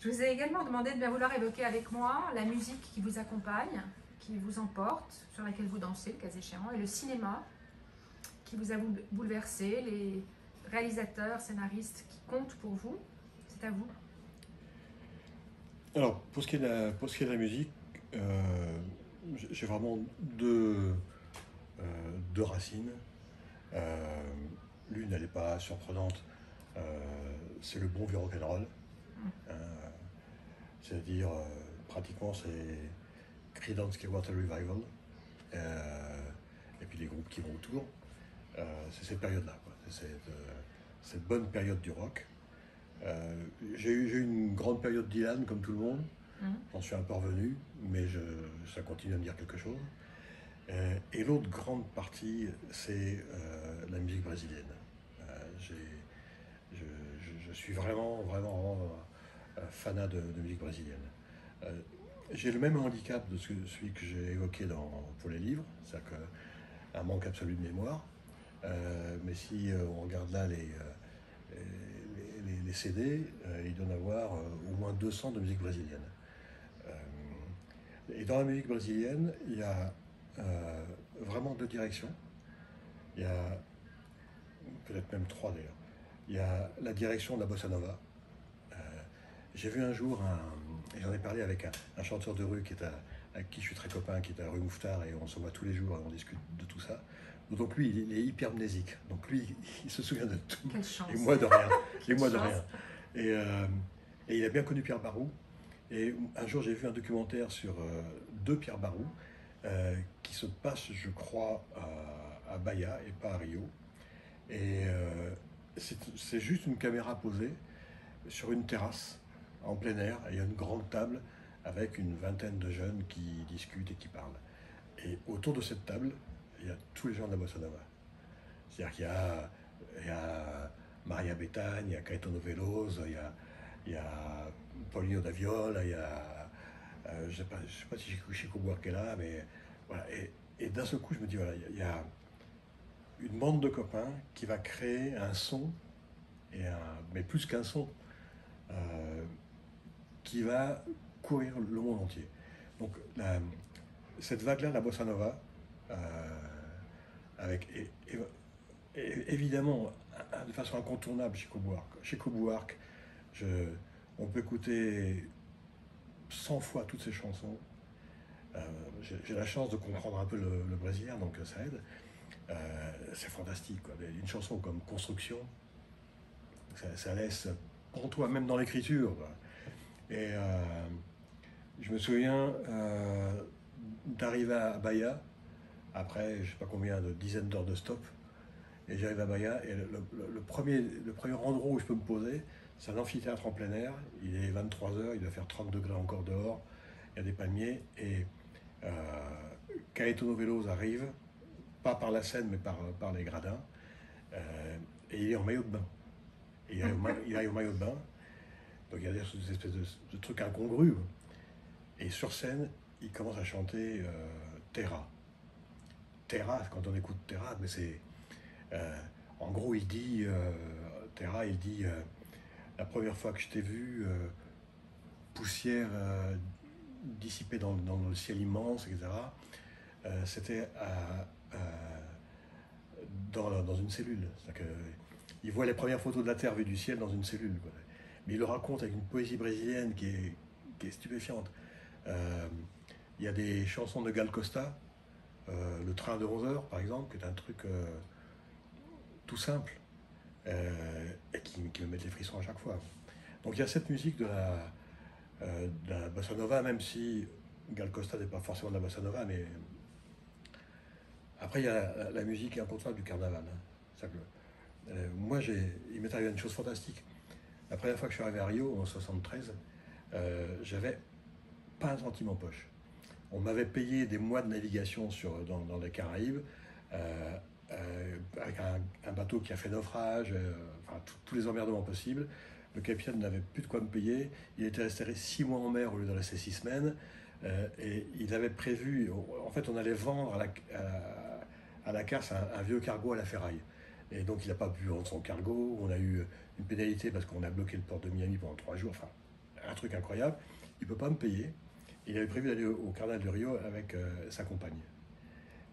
Je vous ai également demandé de bien vouloir évoquer avec moi la musique qui vous accompagne, qui vous emporte, sur laquelle vous dansez, le cas échéant, et le cinéma qui vous a bouleversé, les réalisateurs, scénaristes qui comptent pour vous. C'est à vous. Alors, pour ce qui est de la musique, j'ai vraiment euh, deux racines. Euh, L'une, elle n'est pas surprenante, euh, c'est le bon vieux rock'n'roll. Euh, C'est-à-dire, pratiquement, c'est Creedence Clearwater Revival, et puis les groupes qui vont autour. C'est cette période-là, quoi. C'est cette bonne période du rock. J'ai eu une grande période Dylan, comme tout le monde. Mhm. J'en suis un peu revenu, mais ça continue à me dire quelque chose. Et l'autre grande partie, c'est la musique brésilienne. J'ai, je suis vraiment fanat de musique brésilienne. Euh, j'ai le même handicap de celui que j'ai évoqué pour les livres, c'est-à-dire qu'un manque absolu de mémoire. Mais si on regarde là les CD, il doit y en avoir au moins 200 de musique brésilienne. Euh, et dans la musique brésilienne, il y a vraiment deux directions. Il y a peut-être même trois d'ailleurs. Il y a la direction de la bossa nova. Euh, j'ai vu un jour, et j'en ai parlé avec un chanteur de rue avec qui je suis très copain, qui est à la rue Mouffetard, et on se voit tous les jours et on discute de tout ça. Donc lui, il est hypermnésique. Donc lui, il se souvient de tout. Quelle Et chance. moi de rien. Et Quelle moi de chance. rien. Et, euh, et il a bien connu Pierre Barou. Et un jour, j'ai vu un documentaire sur deux Pierre Barou qui se passe, je crois, à Bahia et pas à Rio. Et c'est juste une caméra posée sur une terrasse en plein air. Et il y a une grande table avec une vingtaine de jeunes qui discutent et qui parlent. Et autour de cette table, il y a tous les gens de la bossa nova. C'est-à-dire il y a Maria Bethâne, il y a Caetano Veloso, il y a Paulinho da Viola, il y a je sais pas si Chico Buarque est là, mais voilà. Et d'un seul coup, je me dis, voilà, il y a une bande de copains qui va créer un son, mais plus qu'un son, euh, qui va courir le monde entier. Donc, cette vague-là, la bossa nova, euh, avec évidemment, de façon incontournable, Chico Buarque. Chico Buarque, je, on peut écouter 100 fois toutes ces chansons. Euh, j'ai la chance de comprendre un peu le brésilien, donc ça aide. C'est fantastique, quoi. Une chanson comme Construction, ça laisse pour toi, même dans l'écriture, quoi. Et je me souviens d'arriver à Bahia, après je sais pas combien de dizaines d'heures de stop, et j'arrive à Bahia, et le premier endroit où je peux me poser, c'est un amphithéâtre en plein air, il est 23 h, il doit faire 30 degrés encore dehors, il y a des palmiers, et euh, Caetano Veloso arrive, pas par la scène, mais par les gradins, et il est en maillot de bain. Il est au maillot de bain, donc il y a des espèces de trucs incongrus. Et sur scène, il commence à chanter Terra. Terra, quand on écoute Terra, mais c'est. Euh, en gros, il dit. Terra, il dit la première fois que je t'ai vu, poussière dissipée dans le ciel immense, etc. C'était dans une cellule. Il voit les premières photos de la Terre vue du ciel dans une cellule, quoi. Mais il le raconte avec une poésie brésilienne qui est stupéfiante. Euh, il y a des chansons de Gal Costa, Le train de 11 heures par exemple, qui est un truc tout simple, et qui me met les frissons à chaque fois. Donc il y a cette musique de la bossa nova, même si Gal Costa n'est pas forcément de la bossa nova, mais après il y a la musique incontournable du carnaval, hein. Moi, il m'est arrivé une chose fantastique. La première fois que je suis arrivé à Rio, en 73, j'avais pas un centime en poche. On m'avait payé des mois de navigation dans les Caraïbes, avec un bateau qui a fait naufrage, enfin, tous les emmerdements possibles. Le capitaine n'avait plus de quoi me payer. Il était resté 6 mois en mer au lieu de rester 6 semaines. Et il avait prévu, en fait, on allait vendre à la Carse un vieux cargo à la ferraille. Et donc, il n'a pas pu vendre son cargo. On a eu une pénalité parce qu'on a bloqué le port de Miami pendant 3 jours. Enfin, un truc incroyable, il ne peut pas me payer. Il avait prévu d'aller au Carnaval de Rio avec sa compagne.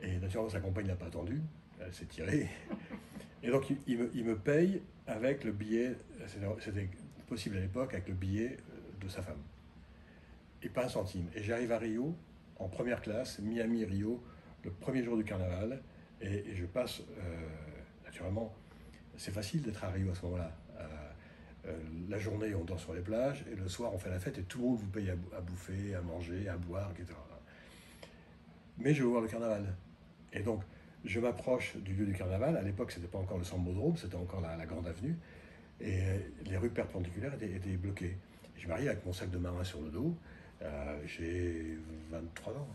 Et naturellement, sa compagne n'a pas attendu, elle s'est tirée. Et donc, il me paye avec le billet, c'était possible à l'époque, avec le billet de sa femme. Et pas un centime. Et j'arrive à Rio, en première classe, Miami-Rio, le premier jour du carnaval, et je passe, naturellement, c'est facile d'être à Rio à ce moment-là. La journée, on dort sur les plages, et le soir, on fait la fête, et tout le monde vous paye à bouffer, à manger, à boire, etc. Mais je veux voir le carnaval. Et donc, je m'approche du lieu du carnaval. À l'époque, ce n'était pas encore le Sambodrome, c'était encore la Grande Avenue. Et les rues perpendiculaires étaient bloquées. Je m'arrive avec mon sac de marin sur le dos. J'ai 23 ans.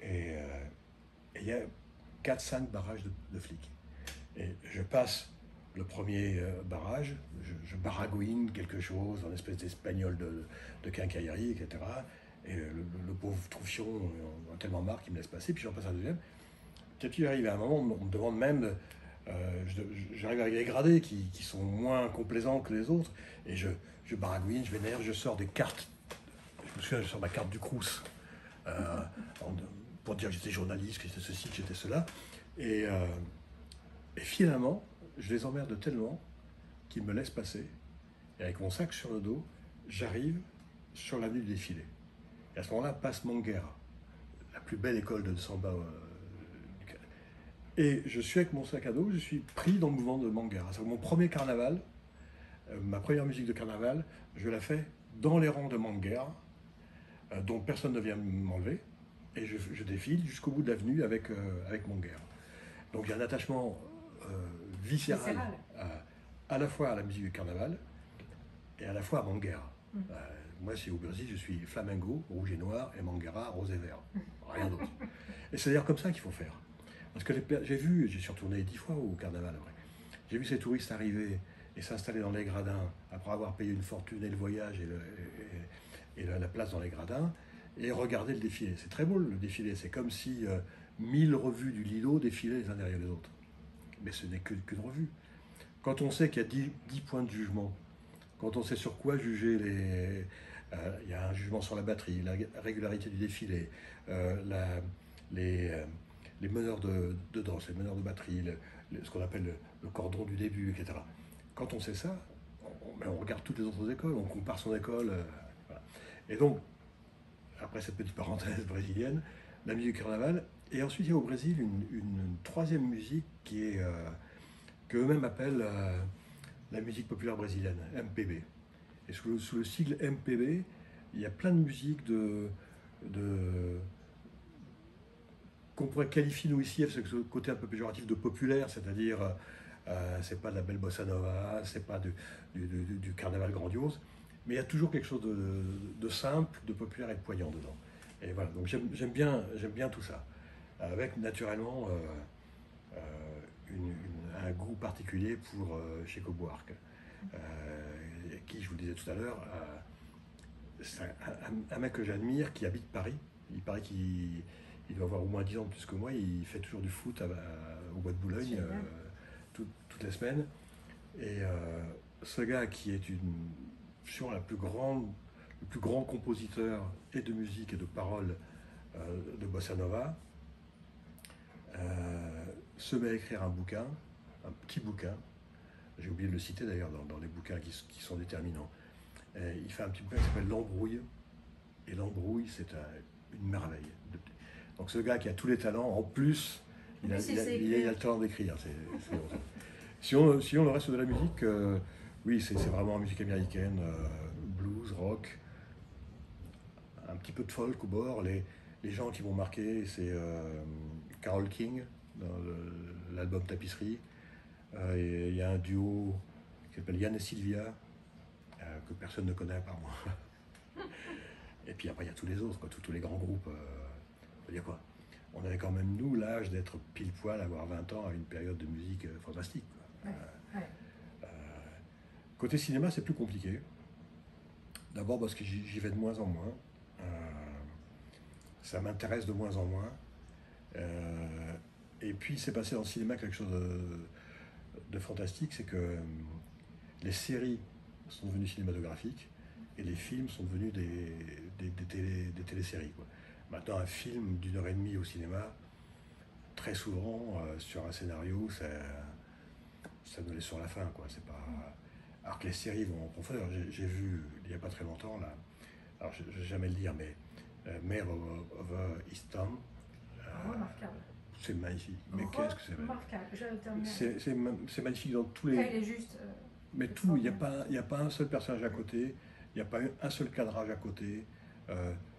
Et il y a 4-5 barrages de flics. Et je passe le premier barrage, je baragouine quelque chose, en espèce d'espagnol de quincaillerie, etc. Et le pauvre Troufion a tellement marre qu'il me laisse passer, puis j'en passe un deuxième. Petit à petit, j'arrive à un moment, on me demande même, j'arrive avec des gradés qui sont moins complaisants que les autres, et je baragouine, je vénère, je sors des cartes. Je me souviens, je sors ma carte du Crous, pour dire que j'étais journaliste, que j'étais ceci, que j'étais cela. Et finalement, je les emmerde tellement qu'ils me laissent passer. Et avec mon sac sur le dos, j'arrive sur l'avenue du défilé. Et à ce moment-là, passe Manguera, la plus belle école de samba. Et je suis avec mon sac à dos, je suis pris dans le mouvement de Manguera. C'est mon premier carnaval, ma première musique de carnaval, je la fais dans les rangs de Manguera, dont personne ne vient m'enlever. Et je défile jusqu'au bout de l'avenue avec Manguera. Donc il y a un attachement viscéral à la fois à la musique du carnaval et à la fois à Manguera. Moi, c'est au Brésil, je suis flamengo, rouge et noir, et Manguera, rose et vert. Rien d'autre. Et c'est d'ailleurs comme ça qu'il faut faire. Parce que j'ai suis retourné 10 fois au carnaval après. J'ai vu ces touristes arriver et s'installer dans les gradins après avoir payé une fortune et le voyage et la place dans les gradins et regarder le défilé. C'est très beau le défilé. C'est comme si 1000 revues du Lido défilaient les uns derrière les autres. Mais ce n'est qu'une revue. Quand on sait qu'il y a 10 points de jugement, quand on sait sur quoi juger il y a un jugement sur la batterie, la régularité du défilé, les meneurs de danse, les meneurs de batterie, ce qu'on appelle le cordon du début, etc. Quand on sait ça, on regarde toutes les autres écoles, on compare son école. Voilà. Et donc, après cette petite parenthèse brésilienne, la musique du carnaval. Et ensuite, il y a au Brésil une troisième musique qu'eux-mêmes appellent la musique populaire brésilienne, MPB. Et sous le sigle MPB, il y a plein de musiques qu'on pourrait qualifier nous ici avec ce côté un peu péjoratif de populaire, c'est-à-dire c'est pas de la belle bossa nova, c'est pas du carnaval grandiose, mais il y a toujours quelque chose de simple, de populaire et de poignant dedans. Et voilà, donc j'aime bien tout ça, avec naturellement un goût particulier pour Chico Buarque, qui, je vous le disais tout à l'heure, c'est un mec que j'admire, qui habite Paris. Il paraît qu'il doit avoir au moins 10 ans de plus que moi. Il fait toujours du foot au Bois de Boulogne toutes les semaines. Et ce gars qui est sûrement le plus grand compositeur et de musique et de paroles de bossa nova, se met à écrire un petit bouquin. J'ai oublié de le citer d'ailleurs dans les bouquins qui sont déterminants. Il fait un petit bouquin qui s'appelle L'Embrouille. Et L'Embrouille, c'est une merveille. Donc ce gars qui a tous les talents, en plus, il a le talent d'écrire. Si on le reste de la musique, oui, c'est vraiment la musique américaine, blues, rock, un petit peu de folk au bord. Les gens qui m'ont marqué, c'est Carole King, dans l'album Tapisserie. Il y a un duo qui s'appelle Yann et Sylvia, que personne ne connaît à part moi. Et puis après, il y a tous les autres, quoi, tous les grands groupes. Il y a quoi? On avait quand même, nous, l'âge d'être pile poil, avoir 20 ans, à une période de musique fantastique. Côté cinéma, c'est plus compliqué. D'abord parce que j'y vais de moins en moins. Ça m'intéresse de moins en moins. Et puis, c'est passé dans le cinéma quelque chose de fantastique, c'est que les séries sont devenues cinématographiques et les films sont devenus des téléséries, quoi. Maintenant, un film d'1 h 30 au cinéma, très souvent, sur un scénario, ça nous laisse sur la fin, quoi. C'est pas... Alors que les séries vont en profondeur. J'ai vu, il n'y a pas très longtemps, là, alors je ne vais jamais le dire, mais Mare of Easttown, Remarquable. c'est magnifique. Mais qu'est-ce que c'est remarquable. C'est magnifique dans tous les... Elle est juste... mais tout, il n'y a pas un seul personnage à côté, il n'y a pas un seul cadrage à côté.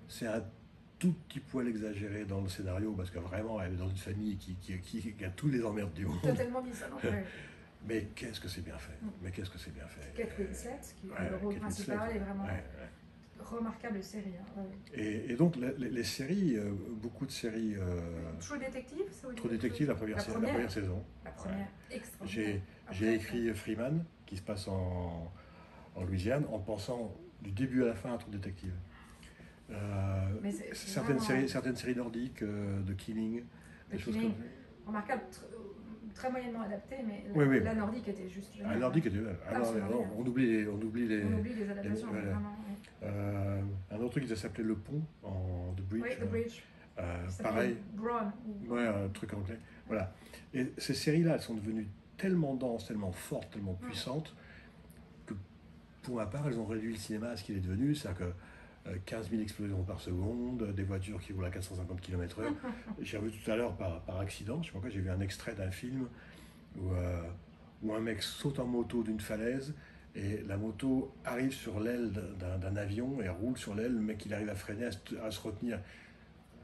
C'est un tout petit poil exagéré dans le scénario, parce que vraiment, elle est dans une famille qui a tous les emmerdes du monde. Totalement bizarre. Ouais. Mais qu'est-ce que c'est bien fait. Mais qu'est-ce que c'est bien fait. Kate Winslet, qui est le rôle principal, est vraiment remarquable série. Hein. Ouais. Et donc, les séries, beaucoup de séries... True Detective, True Detective, la première saison. La première, extraordinaire. J'ai écrit Freeman, qui se passe en Louisiane, en pensant du début à la fin à True Detective. Certaines séries nordiques, de Killing, des choses comme ça. Remarquable, très moyennement adapté, mais la nordique était juste géniale. La nordique était... on oublie les adaptations, vraiment. Un autre truc qui s'appelait Le Pont, The Bridge. Oui, The Bridge. Pareil. Brown. Ouais, un truc anglais. Voilà. Et ces séries-là, elles sont devenues tellement denses, tellement fortes, tellement puissantes, que pour ma part, elles ont réduit le cinéma à ce qu'il est devenu. C'est-à-dire que 15 000 explosions par seconde, des voitures qui roulent à 450 km/h. J'ai revu tout à l'heure par accident, je sais pas pourquoi, j'ai vu un extrait d'un film où un mec saute en moto d'une falaise et la moto arrive sur l'aile d'un avion et roule sur l'aile, le mec il arrive à freiner, à se retenir.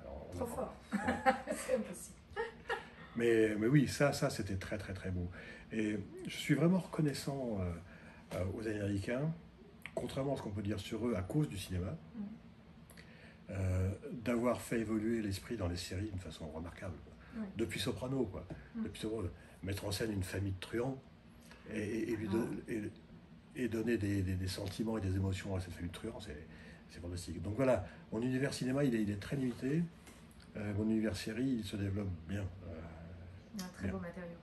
Alors, trop fort. C'est impossible. Mais oui, ça c'était très très très beau. Et je suis vraiment reconnaissant aux Américains, contrairement à ce qu'on peut dire sur eux à cause du cinéma, d'avoir fait évoluer l'esprit dans les séries d'une façon remarquable. Depuis Soprano, quoi. Depuis Soprano, mettre en scène une famille de truands et donner des sentiments et des émotions à cette famille de truands, c'est fantastique. Donc voilà, mon univers cinéma, il est très limité. Mon univers série, il se développe bien. Un très beau matériau.